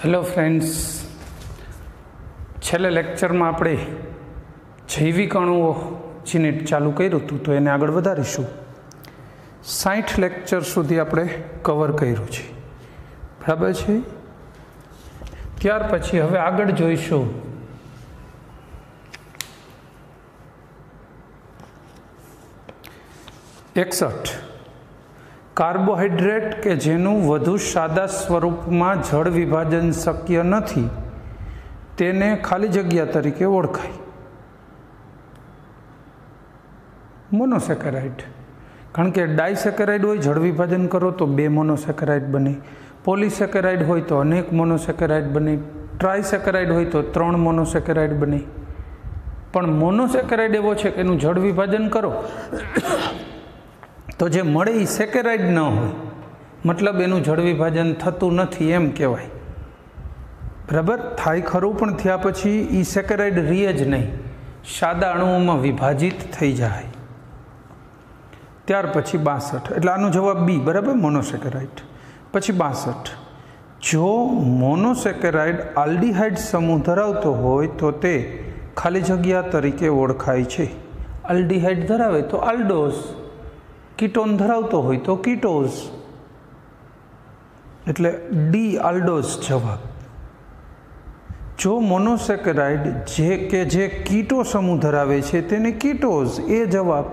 Hello friends, छेल्ले lecture में आपणे जैविक अणुओ यूनिट चालू कर्युं हतुं तो एने आगळ वधारीशुं। 60 लेक्चर सुधी आपणे कवर कर्युं छे, बराबर छे। त्यार पछी हवे आगळ जोईशुं कार्बोहाइड्रेट के जेनुं वधु सादा स्वरूप में जल विभाजन शक्य नथी तेने खाली जग्या तरीके ओळखाय। मोनोसेकेराइड, कारण के डायसेकेराइड होय जल विभाजन करो तो 2 मोनोसेकेराइड बने, पॉलीसेकेराइड होय तो अनेक मोनोसेकेराइड बने, ट्रायसेकेराइड होय तो 3 मोनोसेकेराइड बने। पण मोनोसेकेराइड एवो छे के एनुं जल विभाजन करो तो जे मळे ई सेकेराइड न होय, मतलब एनुं जल विभाजन थतुं नथी एम कहेवाय। बराबर थाय खरुं पण थया पछी ई सेकेराइड रहे ज नहीं, सादा अणुओमां विभाजित थई जाय। त्यार पछी 62 એટલે આનો જવાબ બી, બરાબર, મોનોસેકેરાઇડ। પછી 62 જો મોનોસેકેરાઇડ આલ્ડીહાઇડ સમૂહ ધરાવતો હોય તો તે ખાલી જગ્યા તરીકે ઓળખાય છે। આલ્ડીહાઇડ ધરાવે તો આલ્ડોઝ, कीटोन धरावतो होय तो कीटोज, एटले डी आल्डोज जवाब। जो मोनोसेकेराइड जे कीटो समूह धरावे छे तेने कीटोज, ए जवाब।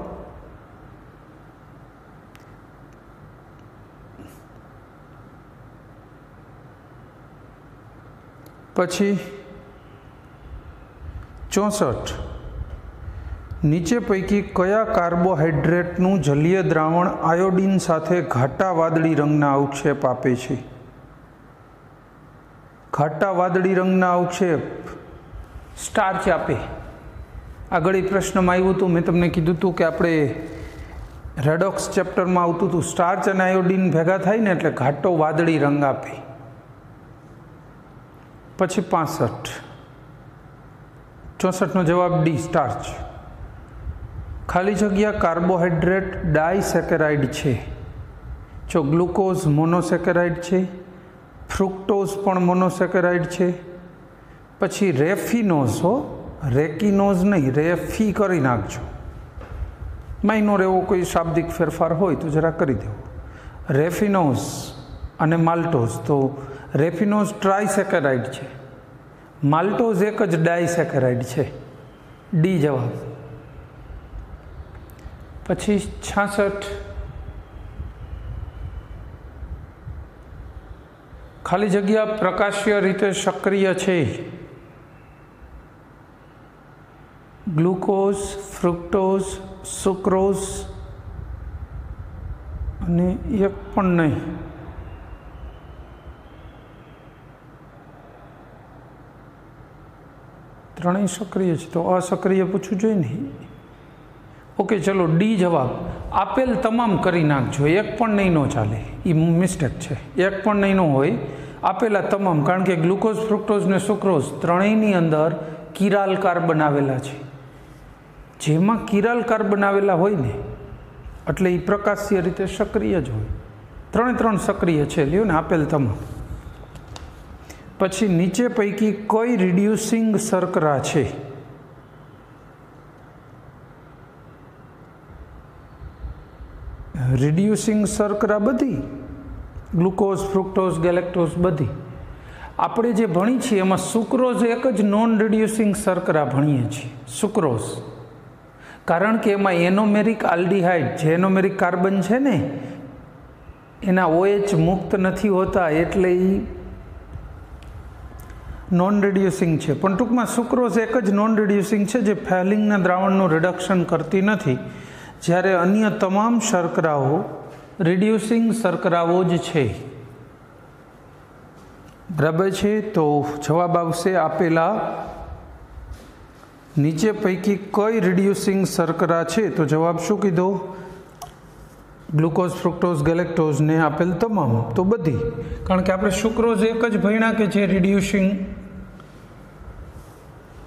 पछी 64 नीचे पैकी कया कार्बोहाइड्रेटनु जलीय द्रावण आयोडीन साथे घाटा वादળી रंगना अवक्षेप आपे छे? घाटा वादળી रंगना अवक्षेप स्टार्च आपे। आगळ प्रश्न में आव्युं हतुं, मैं तमने कीधुं हतुं कि आपणे रेडॉक्स चेप्टर में आवतुं हतुं स्टार्च अने आयोडीन भेगा थाय ने एटले घाटो वादળી रंग आपे। पछी 65 64 नो जवाब डी स्टार्च। खाली जग्या कार्बोहाइड्रेट डायसेकेराइड छे। जो ग्लूकोज मोनोसेकेराइड छे, फ्रुक्टोज पण मोनोसेकेराइड छे। पछी रेफिनोज, हो रेकिनोज नहीं, रेफी करी नाखजो, माइनोर एवो कोई शाब्दिक फेरफार होय तो जरा करी देवो। रेफिनोज अने माल्टोज, तो रेफिनोज ट्रायसेकेराइड छे, माल्टोज एक ज डायसेकेराइड छे, डी जवाब। पछी 66 खाली जग्या प्रकाशीय रीते सक्रिय छे। ग्लूकोज, फ्रुक्टोज, सुक्रोज अने एक पण नहीं। त्रणेय सक्रिय छे तो असक्रिय पूछવું જોઈએ ને। ओके चलो डी जवाब। आपेल तमाम करी नाखजो, एक पण नहीं नो चाले, ई मिस्टेक छे। एक पण नहीं नो होय, आपेला तमाम, कारण के ग्लूकोज, फ्रुक्टोज ने सुक्रोज त्रणेयनी अंदर किराल कार्बन आवेला छे। जेमां किराल कार्बन आवेला होय ने એટલે ई प्रकाशीय रीते सक्रिय ज होय। त्रण सक्रिय छे, ल्यो ने आपेल तमाम। पछी नीचे पैकी कई रिड्यूसिंग शर्करा छे? रिड्यूसिंग शर्करा बधी, ग्लूकोज, फ्रुक्टोज, गैलेक्टोज बधी। आपणे जे भणी छीए एमां सुक्रोज एक ज नॉन रिड्यूसिंग शर्करा भणीए छीए, सुक्रोज, कारण के एमां एनोमेरिक आल्डिहाइड, जे एनोमेरिक कार्बन छे ने एना OH मुक्त नथी होता एटले ई नॉन रिड्यूसिंग छे। पण टूंकमां सुक्रोज एक ज नॉन रिड्यूसिंग छे जे फेलिंगना द्रावणनुं रिडक्शन करती नथी, જ્યારે अन्य तमाम शर्कराओ रिड्यूसिंग शर्कराओ ज छे। बराबर छे, तो जवाब आवशे आपेला नीचे पैकी कई रिड्यूसिंग शर्करा छे? तो जवाब शुं कीधो? ग्लूकोज, फ्रुक्टोज, गैलेक्टोज ने आपेल तमाम, तो बधी, कारण के आपणे सुक्रोज एक ज भण्या के जे रिड्यूसिंग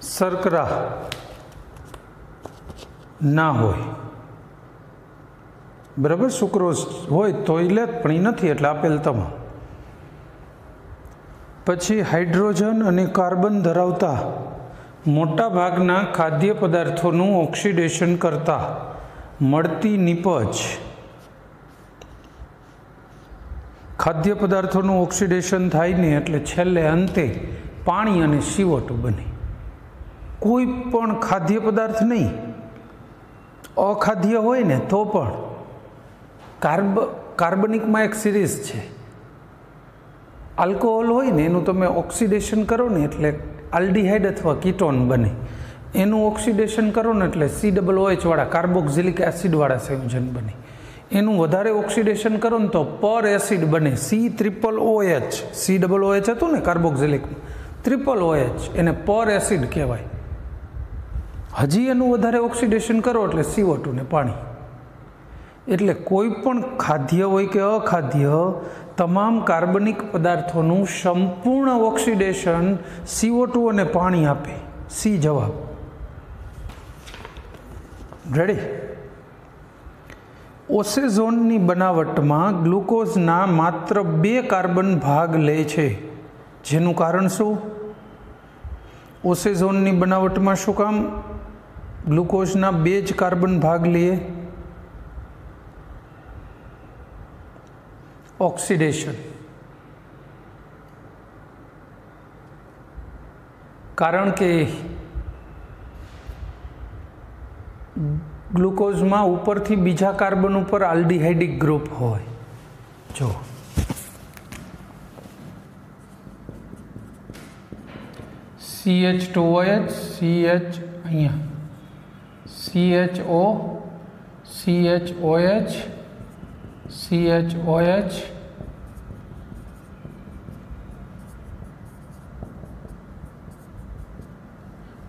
शर्करा ना होय। बराबर सुक्रोज होय तो લે પણ એ નથી એટલે આપેલ તમામ। પછી હાઇડ્રોજન અને કાર્બન ધરાવતા મોટા ભાગના ખાદ્ય પદાર્થોનું ઓક્સિડેશન કરતાં મળતી નીપજ, ખાદ્ય પદાર્થોનું ઓક્સિડેશન થાય ને એટલે છેલ્લે અંતે પાણી અને CO2 બને. કોઈ પણ ખાદ્ય પદાર્થ નહીં, અખાદ્ય હોય ને તો પણ કાર્બનિકમાં એક સિરીઝ છે. આલ્કોહોલ હોય ને એનું તમે ઓક્સિડેશન કરો ને એટલે આલ્ડીહાઇડ અથવા કીટોન બને. એનું ઓક્સિડેશન કરો ને એટલે COOH વાળા કાર્બોક્સિલિક એસિડવાળા સંયોજન બને. એનું વધારે ઓક્સિડેશન કરો ને તો પર એસિડ બને, COOH. COOH હતું ને કાર્બોક્સિલિકમાં, OOH, એને પર એસિડ કહેવાય. હજી એનું વધારે ઓક્સિડેશન કરો એટલે CO2 ને પાણી. એટલે કોઈ પણ ખાદ્ય હોય કે અખાદ્ય, તમામ કાર્બનિક પદાર્થોનું સંપૂર્ણ ઓક્સિડેશન CO2 અને પાણી આપે. સી જવાબ. રેડી? ઓસેઝોનની બનાવટમાં ગ્લુકોઝના માત્ર 2 કાર્બન ભાગ લે છે. જેનું કારણ શું? ઓસેઝોનની બનાવટમાં શું કામ ગ્લુકોઝના 2 જ કાર્બન ભાગ લે? ઓક્સિડેશન. કારણ કે ગ્લુકોઝમાં ઉપરથી બીજા કાર્બન ઉપર આલ્ડીહાઇડિક ગ્રુપ હોય. જો CH2OH, CH અહીંયા, CHO, CHOH, CHOH,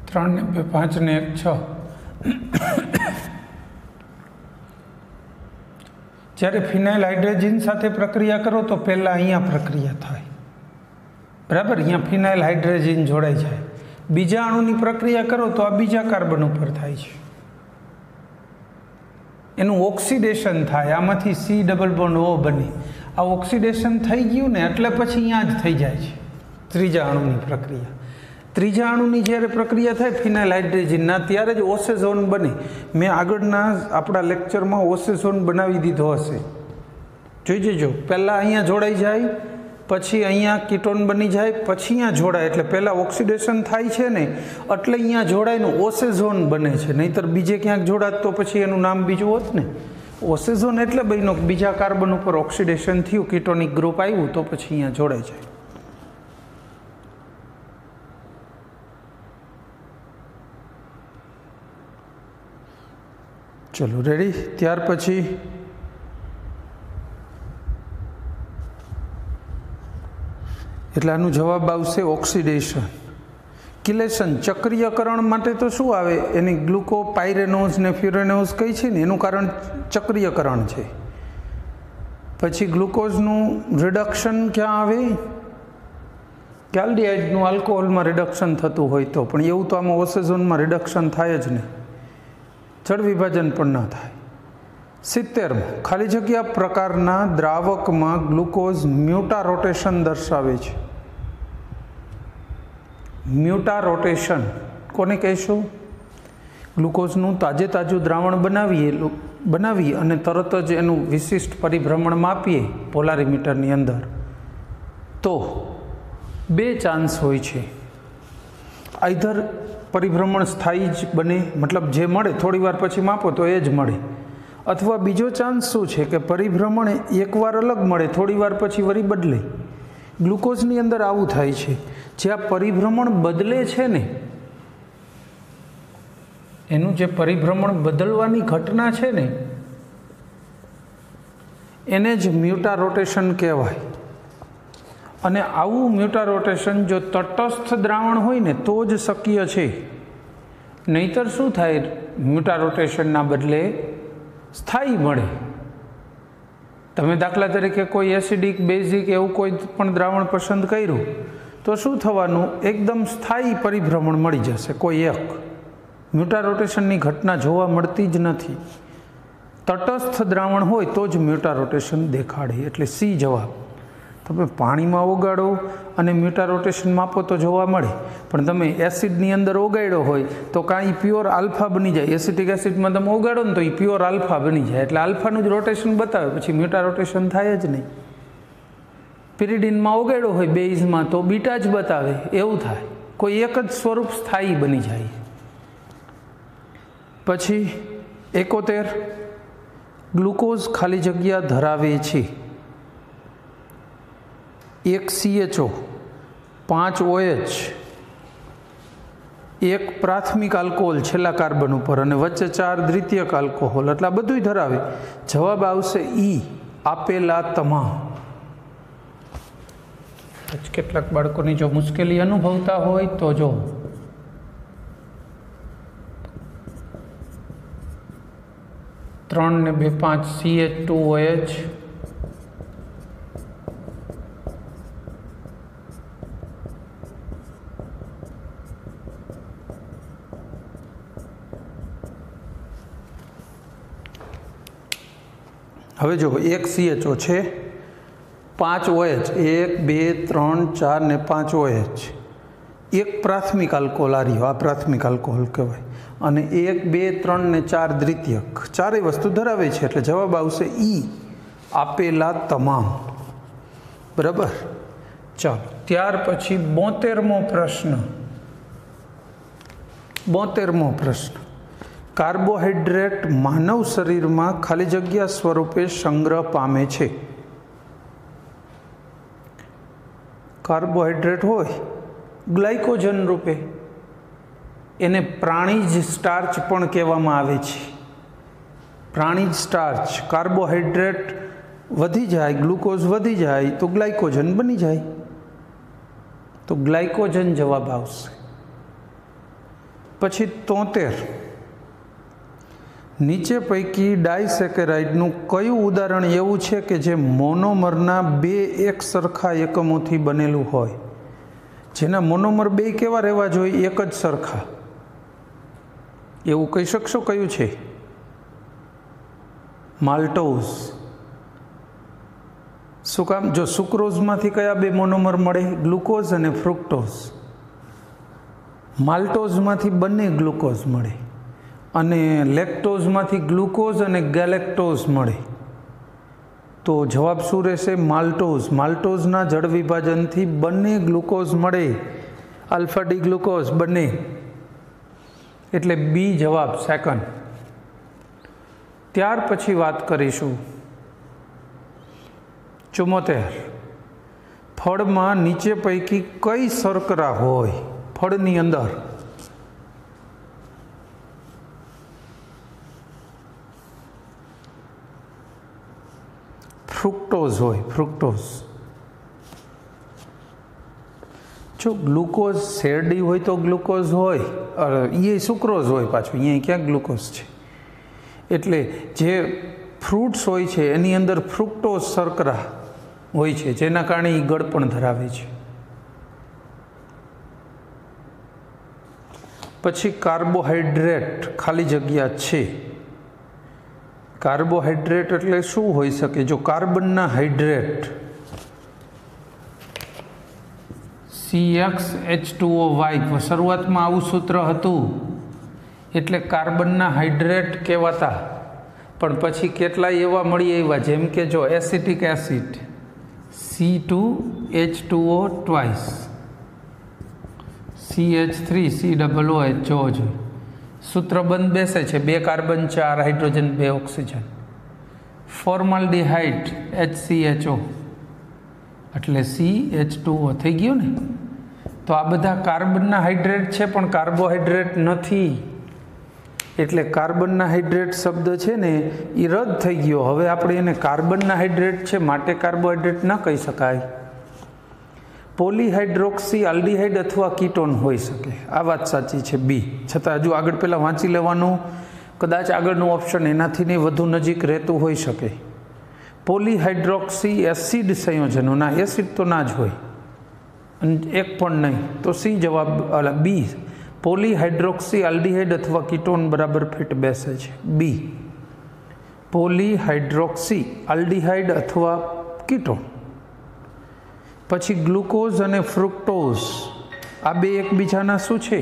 ત્રણ ને 2, 5 ને 1, 6. જ્યારે ફિનાઇલ હાઇડ્રોજન સાથે પ્રક્રિયા કરો તો પહેલાં અહીંયા પ્રક્રિયા થાય, બરાબર? અહીંયા ફિનાઇલ હાઇડ્રોજન જોડાઈ જાય. બીજા અણુની પ્રક્રિયા કરો તો આ બીજા કાર્બન ઉપર થાય છે, એનું ઓક્સિડેશન થાય. આમાંથી C ડબલ બોન્ડ O બને. આ ઓક્સિડેશન થઈ ગયું ને એટલે પછી અહીંયા જ થઈ જાય છે ત્રીજા અણુની પ્રક્રિયા. ત્રીજા અણુની જ્યારે પ્રક્રિયા થાય ફિનાઇલ હાઇડ્રોજનના, ત્યારે જ ઓસેઝોન બને. મેં આગળના આપણા લેક્ચરમાં ઓસેઝોન બનાવી દીધો હશે, જોઈ જજો. પહેલાં અહીંયા જોડાઈ જાય, પછી અહીંયા કીટોન બની જાય, પછી અહીંયા જોડાય. એટલે પહેલાં ઓક્સિડેશન થાય છે ને એટલે અહીંયા જોડાયને ઓસેઝોન બને છે. નહીંતર બીજે ક્યાંક જોડાત તો પછી એનું નામ બીજું હોત ને. ઓસેઝોન એટલે બન્યો બીજા કાર્બન ઉપર ઓક્સિડેશન થયું, કીટોનિક ગ્રુપ આવ્યું તો પછી અહીંયા જોડાઈ જાય. ચલો રેડી? ત્યાર પછી એટલે આનો જવાબ આવશે ઓક્સિડેશન. કિલેશન ચક્રીયકરણ માટે તો શું આવે? એની ગ્લુકોપાયરેનોઝ ને ફ્યુરેનોઝ કઈ છે ને એનું કારણ ચક્રીયકરણ છે. પછી ગ્લુકોઝનું રિડક્શન ક્યાં આવે? આલ્ડીહાઇડનું આલ્કોહોલમાં રિડક્શન થતું હોય તો, પણ એવું તો આમાં ઓસેઝોનમાં રિડક્શન થાય જ નહીં, જળ વિભાજન પણ ના થાય. 70 ખાલી જગ્યા પ્રકારના દ્રાવકમાં ગ્લુકોઝ મ્યુટા રોટેશન દર્શાવે છે. મ્યુટા રોટેશન કોને કહીશું? ગ્લુકોઝનું તાજું દ્રાવણ બનાવી અને તરત જ એનું વિશિષ્ટ પરિભ્રમણ માપીએ પોલારીમીટરની અંદર તો 2 ચાન્સ હોય છે. આઈધર પરિભ્રમણ સ્થાયી જ બને, મતલબ જે મળે થોડી વાર પછી માપો તો એ જ મળે, અથવા બીજો ચાન્સ શું છે કે પરિભ્રમણ એકવાર અલગ મળે, થોડી વાર પછી વળી બદલે. ગ્લુકોઝની અંદર આવું થાય છે. જે આ પરિભ્રમણ બદલે છે ને, એનું જે પરિભ્રમણ બદલવાની ઘટના છે ને એને જ મ્યુટા રોટેશન કહેવાય. અને આવું મ્યુટા રોટેશન જો તટસ્થ દ્રાવણ હોય ને તો જ શક્ય છે. નહીતર શું થાય? મ્યુટા રોટેશનના બદલે સ્થાયી મળે. તમે દાખલા તરીકે કોઈ એસિડિક, બેઝિક એવું કોઈ પણ દ્રાવણ પસંદ કર્યું તો શું થવાનું? એકદમ સ્થાયી પરિભ્રમણ મળી જશે કોઈ એક. મ્યુટા રોટેશનની ઘટના જોવા મળતી જ નથી. તટસ્થ દ્રાવણ હોય તો જ મ્યુટા રોટેશન દેખાડે. એટલે સી જવાબ. તમે પાણીમાં ઓગાળો અને મ્યુટા રોટેશન માપો તો જોવા મળે, પણ તમે એસિડની અંદર ઓગાળ્યો હોય તો કાં એ પ્યોર આલ્ફા બની જાય. એસિટિક એસિડમાં તમે ઓગાળો ને તો એ પ્યોર આલ્ફા બની જાય, એટલે આલ્ફાનું જ રોટેશન બતાવે, પછી મ્યુટા રોટેશન થાય જ નહીં. પિરિડિનમાં ઓગાળ્યો હોય બેઝમાં તો બીટા જ બતાવે, એવું થાય. કોઈ એક જ સ્વરૂપ સ્થાયી બની જાય. પછી 71 ગ્લુકોઝ ખાલી જગ્યા ધરાવે છે. 1 CHO, 5 OH, 1 પ્રાથમિક આલ્કોહોલ છેલ્લા કાર્બન ઉપર અને વચ્ચે 4 દ્વિતીયક આલ્કોહોલ, એટલે આ બધું ધરાવે. જવાબ આવશે ઈ, આપેલા તમામ. કેટલાક બાળકોની જો મુશ્કેલી અનુભવતા હોય તો જો 3 ને 2 5 CH2OH, હવે જો 1 CHO છે, 5 OH, 1 2 3 4 ને 5 OH, 1 પ્રાથમિક આલ્કોહોલ, આ પ્રાથમિક આલ્કોહોલ કહેવાય, અને 1 2 3 ને 4 દ્વિતીયક, ચારેય વસ્તુ ધરાવે છે, એટલે જવાબ આવશે ઈ, આપેલા તમામ. બરાબર. ચાલો, ત્યાર પછી 72મો પ્રશ્ન. 72મો પ્રશ્ન. કાર્બોહાઈડ્રેટ માનવ શરીરમાં ખાલી જગ્યા સ્વરૂપે સંગ્રહ પામે છે. કાર્બોહાઈડ્રેટ હોય ગ્લાયકોજન રૂપે, એને પ્રાણીજ સ્ટાર્ચ પણ કહેવામાં આવે છે. પ્રાણીજ સ્ટાર્ચ. કાર્બોહાઈડ્રેટ વધી જાય, ગ્લુકોઝ વધી જાય તો ગ્લાયકોજન બની જાય, તો ગ્લાયકોજન જવાબ આવશે. પછી 73 નીચે પૈકી ડાયસેકેરાઇડનું કયું ઉદાહરણ એવું છે કે જે મોનોમરના 2 એક સરખા એકમોથી બનેલું હોય? જેના મોનોમર 2 કેવા રહેવા જોઈએ? એક જ સરખા. એવું કહી શકશો કયું છે? માલ્ટોઝ. શું કામ? જો સુક્રોઝમાંથી કયા 2 મોનોમર મળે? ગ્લુકોઝ અને ફ્રુક્ટોઝ. માલ્ટોઝમાંથી બંને ગ્લુકોઝ મળે, અને લેક્ટોઝમાંથી ગ્લુકોઝ અને ગેલેક્ટોઝ મળે. તો જવાબ શું રહેશે? માલ્ટોઝ. માલ્ટોઝના જળ વિભાજનથી બંને ગ્લુકોઝ મળે, આલ્ફા ડી ગ્લુકોઝ બંને, એટલે બી જવાબ સેકન્ડ. ત્યાર પછી વાત કરીશું 74 ફળમાં નીચે પૈકી કઈ શર્કરા હોય? ફળની અંદર ફ્રુક્ટોઝ હોય. ફ્રુક્ટોઝ. જો ગ્લુકોઝ શેરડી હોય તો ગ્લુકોઝ હોય, એ સુક્રોઝ હોય પાછું, અહીંયા ક્યાંક ગ્લુકોઝ છે. એટલે જે ફ્રૂટ્સ હોય છે એની અંદર ફ્રુક્ટોઝ શર્કરા હોય છે, જેના કારણે એ ગળપણ ધરાવે છે. પછી કાર્બોહાઈડ્રેટ ખાલી જગ્યા છે. કાર્બોહાઈડ્રેટ એટલે શું હોઈ શકે? જો કાર્બનના હાઇડ્રેટ CxH2O, શરૂઆતમાં આવું સૂત્ર હતું એટલે કાર્બનના હાઇડ્રેટ કહેવાતા, પણ પછી કેટલાય એવા મળી આવ્યા, જેમ કે જો acetic acid C2H2O twice, CH3COOH જોવો જોઈએ. સૂત્ર બંધ બેસે છે, 2 carbon 4 hydrogen 2 oxygen. Formaldehyde HCHO એટલે CH2O થઈ ગયું ને. તો આ બધા કાર્બનના હાઇડ્રેટ છે પણ કાર્બોહાઈડ્રેટ નથી, એટલે કાર્બનના હાઇડ્રેટ શબ્દ છે ને એ રદ થઈ ગયો. હવે આપણે એને કાર્બનના હાઇડ્રેટ છે માટે કાર્બોહાઈડ્રેટ ન કહી શકાય. પોલીહાઇડ્રોક્સી આલ્ડીહાઇડ અથવા કીટોન હોઈ શકે, આ વાત સાચી છે બી. છતાં હજુ આગળ પહેલાં વાંચી લેવાનું, કદાચ આગળનું ઓપ્શન એનાથી નહીં વધુ નજીક રહેતું હોઈ શકે. પોલીહાઇડ્રોક્સી એસિડ સંયોજનો, ના એસિડ તો ના જ હોય, અને એક પણ નહીં, તો સી જવાબ બી. પોલીહાઇડ્રોક્સી આલ્ડીહાઇડ અથવા કીટોન બરાબર ફિટ બેસે છે, બી. પોલીહાઇડ્રોક્સી આલ્ડીહાઇડ અથવા કીટોન. પછી ગ્લુકોઝ અને ફ્રુક્ટોઝ આ બે એકબીજાના શું છે?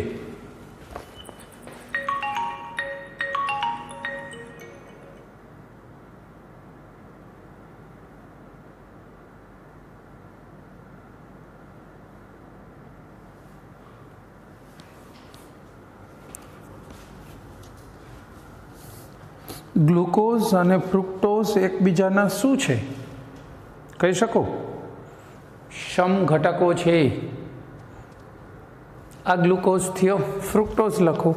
ગ્લુકોઝ અને ફ્રુક્ટોઝ એકબીજાના શું છે કહી શકો? સમઘટકો છે. આ ગ્લુકોઝ થયો, ફ્રુક્ટોઝ લખો.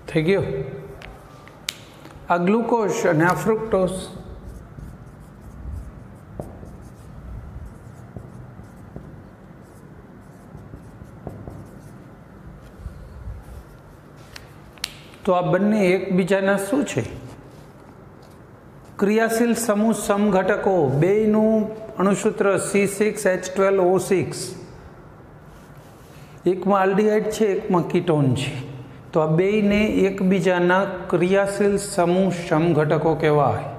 થઈ ગયો. આ ગ્લુકોઝ અને આ ફ્રુક્ટોઝ. તો આ બંને એકબીજાના શું છે? ક્રિયાશીલ સમૂહ સમઘટકો. બેયનું અણુસૂત્ર C6H12O6. એકમાં આલ્ડીહાઇડ છે, એકમાં કીટોન છે. તો આ બેયને એકબીજાના ક્રિયાશીલ સમૂહ સમઘટકો કહેવાય.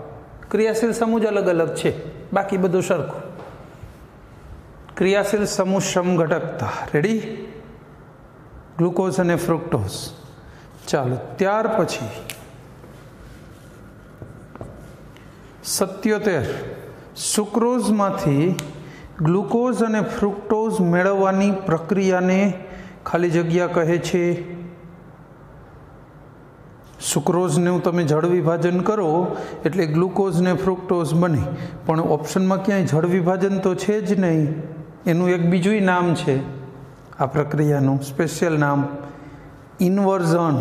ક્રિયાશીલ સમૂહ જ અલગ અલગ છે, બાકી બધું સરખું. ક્રિયાશીલ સમૂહ સમઘટકતા. રેડી? ગ્લુકોઝ અને ફ્રુક્ટોઝ. ચાલો, ત્યાર પછી 77 સુક્રોઝમાંથી ગ્લુકોઝ અને ફ્રુક્ટોઝ મેળવવાની પ્રક્રિયાને ખાલી જગ્યા કહે છે. સુક્રોઝનું તમે જળ વિભાજન કરો એટલે ગ્લુકોઝ ને ફ્રુક્ટોઝ બને, પણ ઓપ્શનમાં ક્યાંય જળ વિભાજન તો છે જ નહીં. એનું એક બીજું નામ છે આ પ્રક્રિયાનું, સ્પેશિયલ નામ ઇન્વર્ઝન.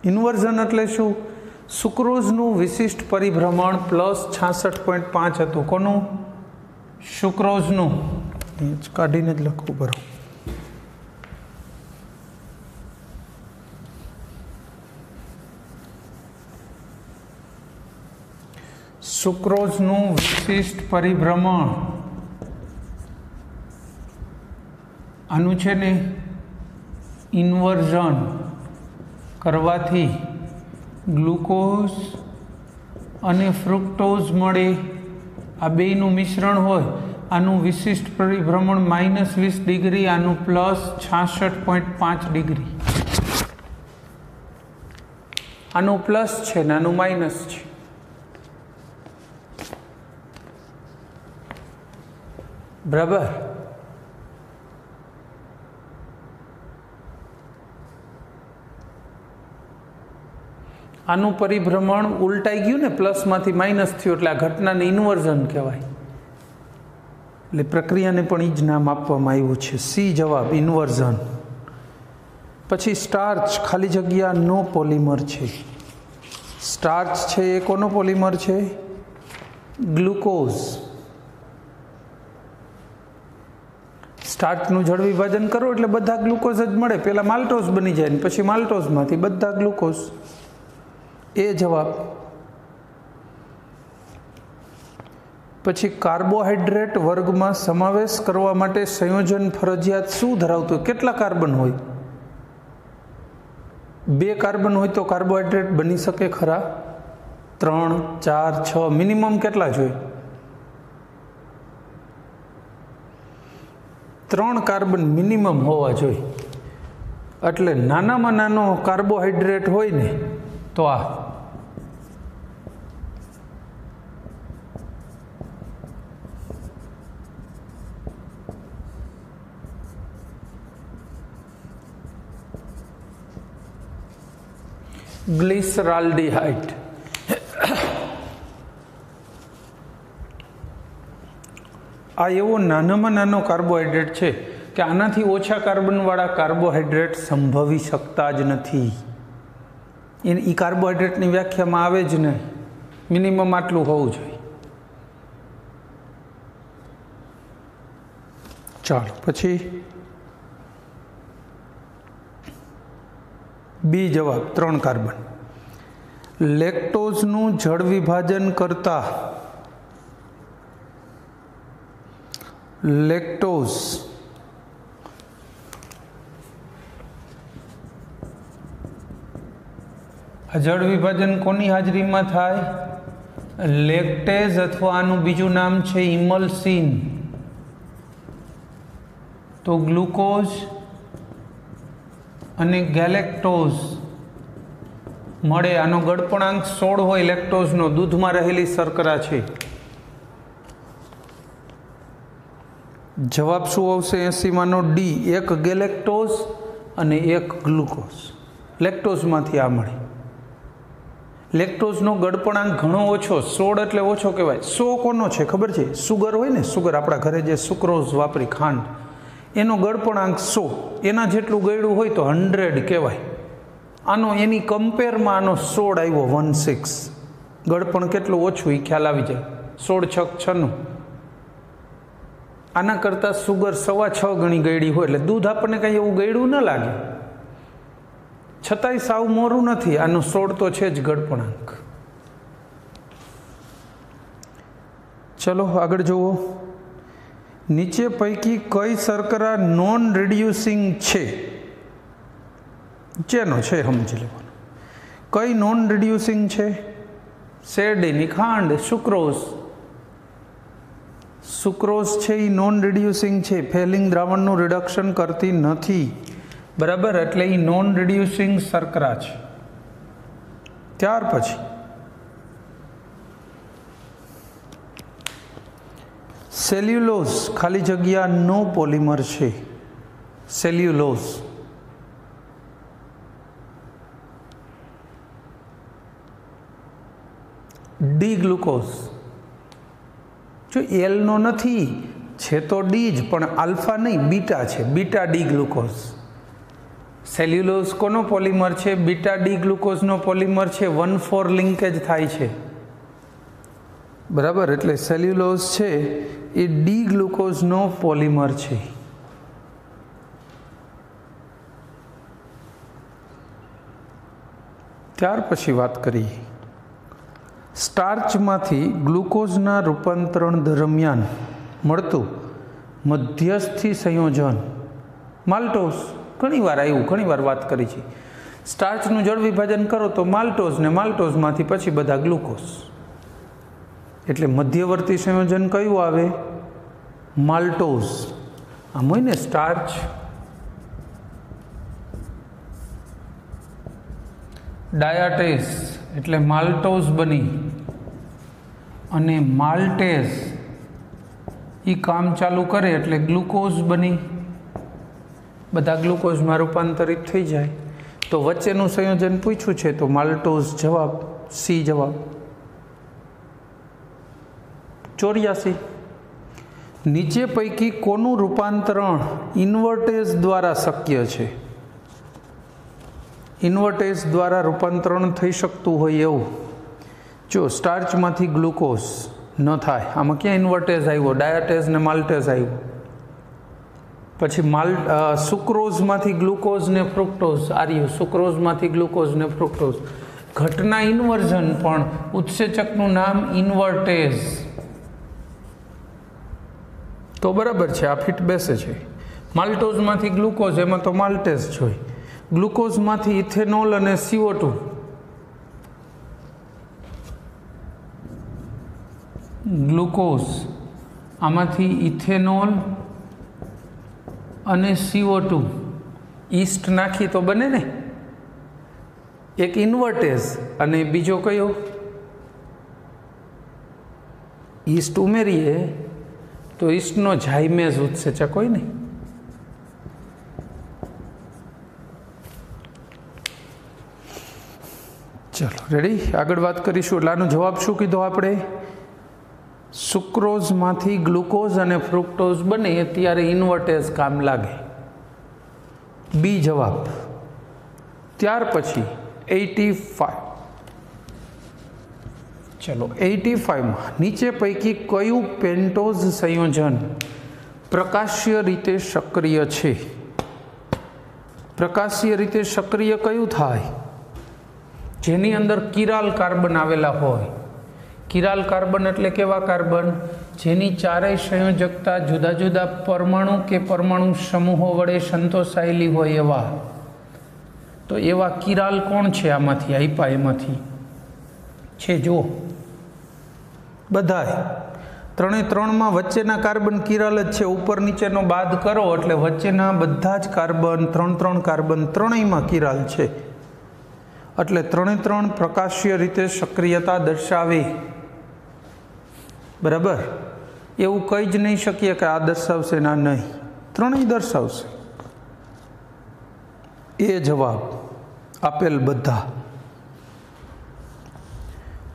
ઇન્વર્ઝન એટલે શું? સુક્રોઝનું વિશિષ્ટ પરિભ્રમણ +66.5 હતું. કોનું? સુક્રોઝનું. કાઢીને જ લખવું બરાબર. સુક્રોઝનું વિશિષ્ટ પરિભ્રમણ આનું છે ને ઇન્વર્ઝન કરવાથી ગ્લુકોઝ અને ફ્રુક્ટોઝ મળે. આ બેયનું મિશ્રણ હોય. આનું વિશિષ્ટ પરિભ્રમણ -20 ડિગ્રી, આનું +66.5 ડિગ્રી. આનું પ્લસ છે ને આનું માઇનસ છે. બરાબર? આનું પરિભ્રમણ ઉલટાઈ ગયું ને, પ્લસમાંથી માઇનસ થયું, એટલે આ ઘટનાને ઇન્વર્ઝન કહેવાય. એટલે પ્રક્રિયાને પણ એ જ નામ આપવામાં આવ્યું છે. સી જવાબ, ઇન્વર્ઝન. પછી સ્ટાર્ચ ખાલી જગ્યા નો પોલિમર છે. સ્ટાર્ચ છે એ કોનો પોલિમર છે? ગ્લુકોઝ. સ્ટાર્ચનું જળ વિભાજન કરો એટલે બધા ગ્લુકોઝ જ મળે. પહેલાં માલ્ટોઝ બની જાય ને પછી માલ્ટોઝમાંથી બધા ગ્લુકોઝ. એ જવાબ. પછી કાર્બોહાઈડ્રેટ વર્ગમાં સમાવેશ કરવા માટે સંયોજન ફરજિયાત શું ધરાવતું? કેટલા કાર્બન હોય? 2 કાર્બન હોય તો કાર્બોહાઈડ્રેટ બની શકે ખરા? 3, 4, 6 મિનિમમ કેટલા જોઈએ? 3 કાર્બન મિનિમમ હોવા જોઈએ. એટલે નાનામાં નાનો કાર્બોહાઈડ્રેટ હોય ને તો આ ગ્લિસરાલ્ડિહાઇડ. આ એવો નાનામાં નાનો કાર્બોહાઈડ્રેટ છે કે આનાથી ઓછા કાર્બનવાળા કાર્બોહાઈડ્રેટ સંભવી શકતા જ નથી. એ કાર્બોહાઈડ્રેટની વ્યાખ્યામાં આવે જ નહીં. મિનિમમ આટલું હોવું જોઈએ. ચાલો પછી બી જવાબ 3 કાર્બન. લેક્ટોઝનું જળ વિભાજન કરતા લેક્ટોઝ જળ વિભાજન કોની હાજરીમાં થાય? લેક્ટેઝ અથવા આનું બીજું નામ છે ઇમલ્સિન. તો ગ્લુકોઝ અને ગેલેક્ટોઝ મળે. આનો ગળપણાંક 16 હોય. લેક્ટોઝનો દૂધમાં રહેલી શર્કરા છે. જવાબ શું આવશે? 80માંનો ડી. એક ગેલેક્ટોઝ અને એક ગ્લુકોઝ. લેક્ટોઝમાંથી આ મળે. લેક્ટોઝનો ગળપણાંક ઘણો ઓછો, 16 એટલે ઓછો કહેવાય. 100 કોનો છે ખબર છે? સુગર હોય ને, સુગર આપણા ઘરે જે સુક્રોઝ વાપરી ખાંડ, એનો ગળપણાંક 100. એના જેટલું ગળ્યું હોય તો 100 કહેવાય. આનો એની કમ્પેરમાં આનો 16 આવ્યો, 16. ગળપણ કેટલું ઓછું એ ખ્યાલ આવી જાય. 16 6 96. આના કરતાં સુગર 6.25 ગણી ગળી હોય એટલે દૂધ આપણને કંઈ એવું ગળ્યું ન લાગે, છતાંય સાવ મોરું નથી. આનું 16 તો છે જ ગળપણાંક. ચલો આગળ જુઓ. નીચે પૈકી કઈ શર્કરા નોન રિડ્યુસિંગ છે? જેનો છે સમજી લેવાનું. કઈ નોન રિડ્યુસિંગ છે? શેરડીની ખાંડ, સુક્રોઝ. સુક્રોઝ છે એ નોન રિડ્યુસિંગ છે, ફેલિંગ દ્રાવણનું રિડક્શન કરતી નથી. બરાબર, એટલે એ નોન રિડ્યુસિંગ શર્કરા છે. ત્યાર પછી સેલ્યુલોઝ ખાલી જગ્યા નો પોલિમર છે. Cellulose D glucose. જો એલનો નથી, છે તો ડી જ, પણ આલ્ફા નહીં, બીટા છે. Beta D glucose. સેલ્યુલોઝ કોનો પોલિમર છે? બીટા ડી ગ્લુકોઝનો પોલિમર છે. 1,4 લિંકેજ થાય છે. બરાબર, એટલે સેલ્યુલોઝ છે એ ડી ગ્લુકોઝનો પોલિમર છે. ત્યાર પછી વાત કરીએ સ્ટાર્ચમાંથી ગ્લુકોઝના રૂપાંતરણ દરમિયાન મળતું મધ્યસ્થી સંયોજન માલ્ટોઝ. ઘણીવાર આવ્યું, ઘણીવાર વાત કરી છે. સ્ટાર્ચનું જળ વિભાજન કરો તો માલ્ટોઝ, ને માલ્ટોઝમાંથી પછી બધા ગ્લુકોઝ. એટલે મધ્યવર્તી સંયોજન કયું આવે? માલ્ટોઝ. આમ હોય ને, સ્ટાર્ચ ડાયાટેઝ એટલે માલ્ટોઝ બની, અને માલ્ટેઝ એ કામ ચાલુ કરે એટલે ગ્લુકોઝ બની. બધા ગ્લુકોઝમાં રૂપાંતરિત થઈ જાય. તો વચ્ચેનું સંયોજન પૂછ્યું છે તો માલ્ટોઝ જવાબ, સી જવાબ. 84. નીચે પૈકી કોનું રૂપાંતરણ ઇન્વર્ટેઝ દ્વારા શક્ય છે? ઇન્વર્ટેઝ દ્વારા રૂપાંતરણ થઈ શકતું હોય એવું. જો સ્ટાર્ચમાંથી ગ્લુકોઝ ન થાય, આમાં ક્યાં ઇન્વર્ટેઝ આવ્યો? ડાયાટેઝ ને માલ્ટેઝ આવ્યો. પછી સુક્રોઝમાંથી ગ્લુકોઝ ને ફ્રુક્ટોઝ આવ્યું. સુક્રોઝમાંથી ગ્લુકોઝ ને ફ્રુક્ટોઝ. ઘટના ઇન્વર્ઝન, પણ ઉત્સેચકનું નામ ઇન્વર્ટેઝ. તો બરાબર છે, આ ફિટ બેસે છે. માલ્ટોઝમાંથી ગ્લુકોઝ, એમાં તો માલ્ટેઝ જોઈ. ગ્લુકોઝમાંથી ઇથેનોલ અને CO2. ગ્લુકોઝ, આમાંથી ઇથેનોલ અને CO2. ઈસ્ટ નાખી તો બને ને. એક ઇન્વર્ટેઝ અને બીજો કયો? ઈસ્ટ ઉમેરીએ તો ઈસ્ટનો ઝાઇમેઝ ઉત્સેચક હોય ને. ચલો રેડી, આગળ વાત કરીશું. એટલે આનો જવાબ શું કીધો આપણે? સુક્રોઝમાંથી ગ્લુકોઝ અને ફ્રુક્ટોઝ બને ત્યારે ઇન્વર્ટેઝ કામ લાગે. બી જવાબ. ત્યાર પછી 85. ચલો 85માં નીચે પૈકી કયું પેન્ટોઝ સંયોજન પ્રકાશીય રીતે સક્રિય છે. પ્રકાશીય રીતે સક્રિય કયું થાય? જેની અંદર કિરાલ કાર્બન આવેલા હોય. કિરાલ કાર્બન એટલે કેવા કાર્બન? જેની ચારેય સંયોજકતા જુદા જુદા પરમાણુ કે પરમાણુ સમૂહો વડે સંતોષાયેલી હોય એવા. તો એવા કિરાલ કોણ છે? આમાંથી આપ્યા એમાંથી છે જો બધાય ત્રણે ત્રણમાં વચ્ચેના કાર્બન કિરાલ જ છે. ઉપર નીચેનો બાદ કરો એટલે વચ્ચેના બધા જ કાર્બન ત્રણ કાર્બન ત્રણેયમાં કિરાલ છે. એટલે ત્રણે ત્રણ પ્રકાશીય રીતે સક્રિયતા દર્શાવે. બરાબર, એવું કહી જ નહીં શકીએ કે આ દર્શાવશે ના નહીં, ત્રણેય દર્શાવશે. એ જવાબ આપેલ બધા.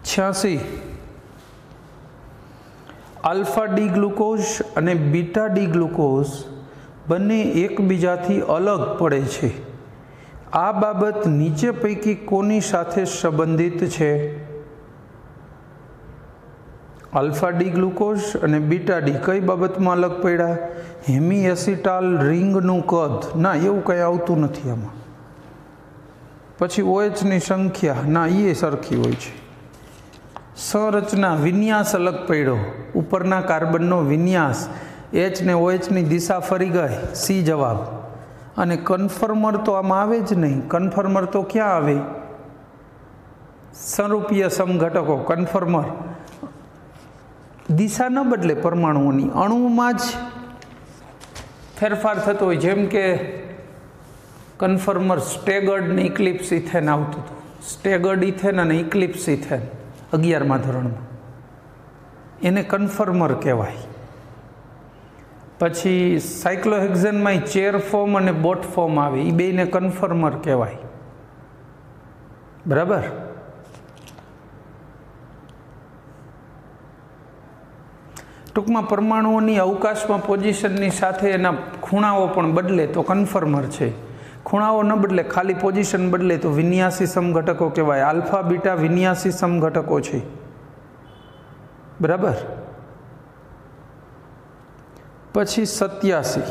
86 આલ્ફા ડી ગ્લુકોઝ અને બીટા ડી ગ્લુકોઝ બંને એકબીજાથી અલગ પડે છે. આ બાબત નીચે પૈકી કોની સાથે સંબંધિત છે? આલ્ફા ડી ગ્લુકોઝ અને બીટા ડી કઈ બાબતમાં અલગ પડ્યા? હેમી એસિટાલ રિંગનું કદ. ના, એવું કંઈ આવતું નથી આમાં. પછી OHની સંખ્યા, ના, એ સરખી હોય છે. સંરચના, વિન્યાસ અલગ પડ્યો. ઉપરના કાર્બનનો વિન્યાસ, H ને OHની દિશા ફરી ગઈ. સી જવાબ. અને કન્ફર્મર તો આમાં આવે જ નહીં. કન્ફર્મર તો ક્યાં આવે? સંરૂપીય સમઘટકો. કન્ફર્મર દિશા ન બદલે પરમાણુઓની, અણુમાં જ ફેરફાર થતો હોય. જેમ કે કન્ફર્મર સ્ટેગર્ડ ને ઇક્લિપ્સ ઇથેન આવતું હતું. સ્ટેગર્ડ ઇથેન અને ઇક્લિપ્સ ઇથેન 11મા ધોરણમાં, એને કન્ફર્મર કહેવાય. પછી સાયક્લોહેક્ઝેનમાં ચેર ફોર્મ અને બોટ ફોર્મ આવે, એ બેને કન્ફર્મર કહેવાય. બરાબર. ટૂંકમાં પરમાણુઓની અવકાશમાં પોઝિશનની સાથે એના ખૂણાઓ પણ બદલે તો કન્ફર્મર છે. ખૂણાઓ ન બદલે, ખાલી પોઝિશન બદલે તો વિન્યાસી સમઘટકો કહેવાય. આલ્ફા બીટા વિન્યાસી સમઘટકો છે. બરાબર. પછી 87